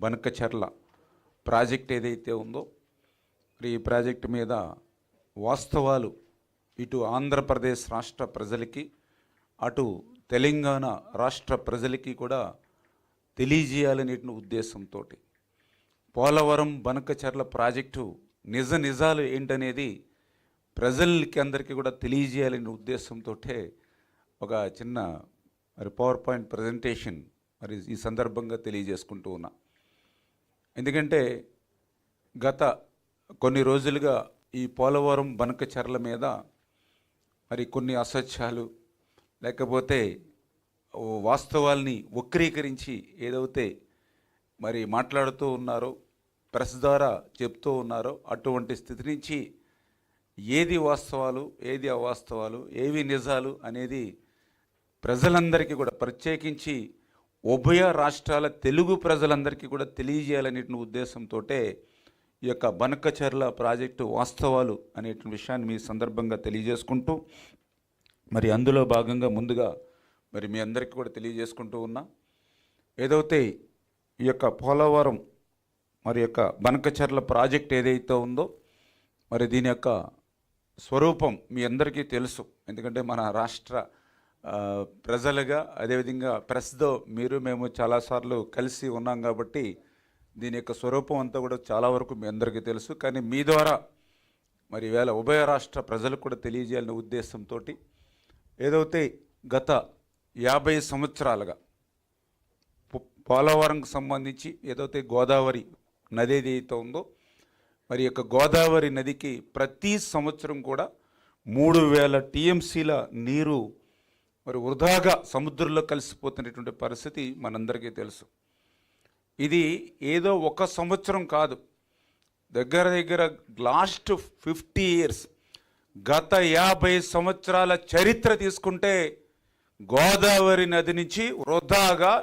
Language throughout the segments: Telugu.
బనకచెర్ల ప్రాజెక్ట్ ఏదైతే ఉందో ఈ ప్రాజెక్టు మీద వాస్తవాలు ఇటు ఆంధ్రప్రదేశ్ రాష్ట్ర ప్రజలకి అటు తెలంగాణ రాష్ట్ర ప్రజలకి కూడా తెలియజేయాలనే ఉద్దేశంతో పోలవరం బనకచెర్ల ప్రాజెక్టు నిజాలు ఏంటనేది ప్రజలకి అందరికీ కూడా తెలియజేయాలనే ఉద్దేశంతో ఒక చిన్న పవర్ పాయింట్ ప్రజెంటేషన్ ఈ సందర్భంగా తెలియజేసుకుంటూ ఉన్నా. ఎందుకంటే గత కొన్ని రోజులుగా ఈ పోలవరం బనకచెర్ల మీద కొన్ని అసత్యాలు లేకపోతే వాస్తవాల్ని వక్రీకరించి ఏదైతే మాట్లాడుతూ ఉన్నారో, ప్రెస్ ద్వారా చెప్తూ ఉన్నారో అటువంటి స్థితి నుంచి ఏది వాస్తవాలు ఏది అవాస్తవాలు ఏవి నిజాలు అనేది ప్రజలందరికీ కూడా ప్రత్యేకించి ఉభయ రాష్ట్రాల తెలుగు ప్రజలందరికీ కూడా తెలియజేయాలనే ఉద్దేశంతో ఈ యొక్క బనకచెర్ల ప్రాజెక్టు వాస్తవాలు అనే విషయాన్ని మీ సందర్భంగా తెలియజేసుకుంటూ అందులో భాగంగా ముందుగా మీ అందరికీ కూడా తెలియజేసుకుంటూ ఉన్నా. ఏదైతే ఈ యొక్క పోలవరం యొక్క బనకచెర్ల ప్రాజెక్ట్ ఏదైతే ఉందో దీని యొక్క స్వరూపం మీ అందరికీ తెలుసు. ఎందుకంటే మన రాష్ట్ర ప్రజలుగా అదేవిధంగా ప్రెస్తో మేము చాలాసార్లు కలిసి ఉన్నాం కాబట్టి దీని యొక్క స్వరూపం అంతా కూడా చాలా వరకు మీ అందరికీ తెలుసు. కానీ మీ ద్వారా ఈవేళ ఉభయ రాష్ట్ర ప్రజలకు కూడా తెలియజేయాలనే ఉద్దేశంతో ఏదైతే గత 50 సంవత్సరాలుగా పోలవరంకు సంబంధించి ఏదైతే గోదావరి నది ఏదైతే ఉందో యొక్క గోదావరి నదికి ప్రతి సంవత్సరం కూడా 3000 టీఎంసీల నీరు వృధాగా సముద్రంలో కలిసిపోతున్నటువంటి పరిస్థితి మనందరికీ తెలుసు. ఇది ఏదో ఒక సంవత్సరం కాదు, దగ్గర లాస్ట్ 50 ఇయర్స్ గత 50 సంవత్సరాల చరిత్ర తీసుకుంటే గోదావరి నది నుంచి వృధాగా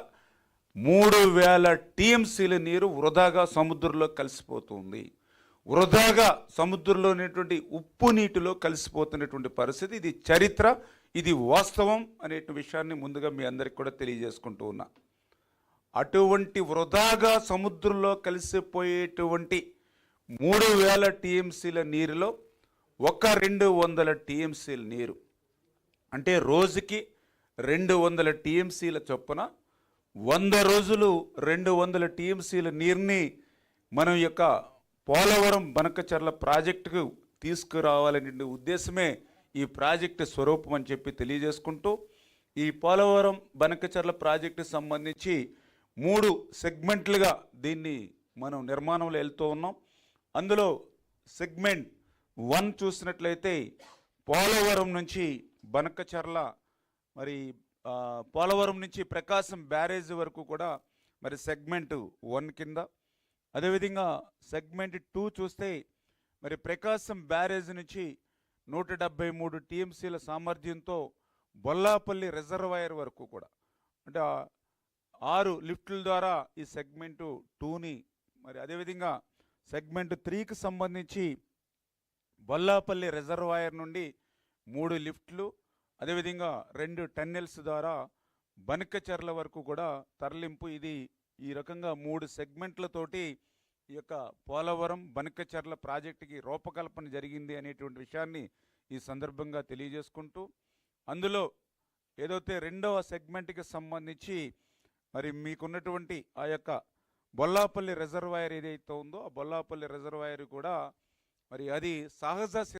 3000 టీఎంసీల నీరు వృధాగా సముద్రంలో కలిసిపోతుంది. వృధాగా సముద్రంలో ఉన్నటువంటి ఉప్పు నీటిలో కలిసిపోతున్నటువంటి పరిస్థితి. ఇది చరిత్ర, ఇది వాస్తవం అనే విషయాన్ని ముందుగా మీ అందరికి కూడా తెలియజేసుకుంటూ ఉన్నా. అటువంటి వృధాగా సముద్రంలో కలిసిపోయేటువంటి 3000 టీఎంసీల నీరులో 200 టీఎంసీల నీరు అంటే రోజుకి 200 టీఎంసీల చొప్పున 100 రోజులు 200 టీఎంసీల నీరుని మనం యొక్క పోలవరం బనకచెర్ల ప్రాజెక్టుకు తీసుకురావాలనే ఉద్దేశమే ఈ ప్రాజెక్టు స్వరూపం అని చెప్పి తెలియజేసుకుంటూ, ఈ పోలవరం బనకచెర్ల ప్రాజెక్టుకు సంబంధించి 3 సెగ్మెంట్లుగా దీన్ని మనం నిర్మాణంలో వెళ్తూ ఉన్నాం. అందులో సెగ్మెంట్ 1 చూసినట్లయితే పోలవరం నుంచి బనకచెర్ల పోలవరం నుంచి ప్రకాశం బ్యారేజ్ వరకు కూడా సెగ్మెంట్ 1 కింద. అదేవిధంగా సెగ్మెంట్ 2 చూస్తే ప్రకాశం బ్యారేజ్ నుంచి 173 టీఎంసీల సామర్థ్యంతో బొల్లాపల్లి రిజర్వాయర్ వరకు కూడా అంటే 6 లిఫ్టుల ద్వారా ఈ సెగ్మెంటు 2ని అదేవిధంగా సెగ్మెంట్ 3కి సంబంధించి బొల్లాపల్లి రిజర్వాయర్ నుండి 3 లిఫ్ట్లు అదేవిధంగా 2 టన్నెల్స్ ద్వారా బనకచెర్ల వరకు కూడా తరలింపు. ఇది ఈ రకంగా 3 సెగ్మెంట్లతోటి ఈ యొక్క పోలవరం బనకచెర్ల ప్రాజెక్టుకి రూపకల్పన జరిగింది అనేటువంటి విషయాన్ని ఈ సందర్భంగా తెలియజేసుకుంటూ, అందులో ఏదైతే 2వ సెగ్మెంట్కి సంబంధించి మీకున్నటువంటి ఆ యొక్క బొల్లాపల్లి రిజర్వాయర్ ఏదైతే ఉందో ఆ బొల్లాపల్లి రిజర్వాయర్ కూడా అది సహజ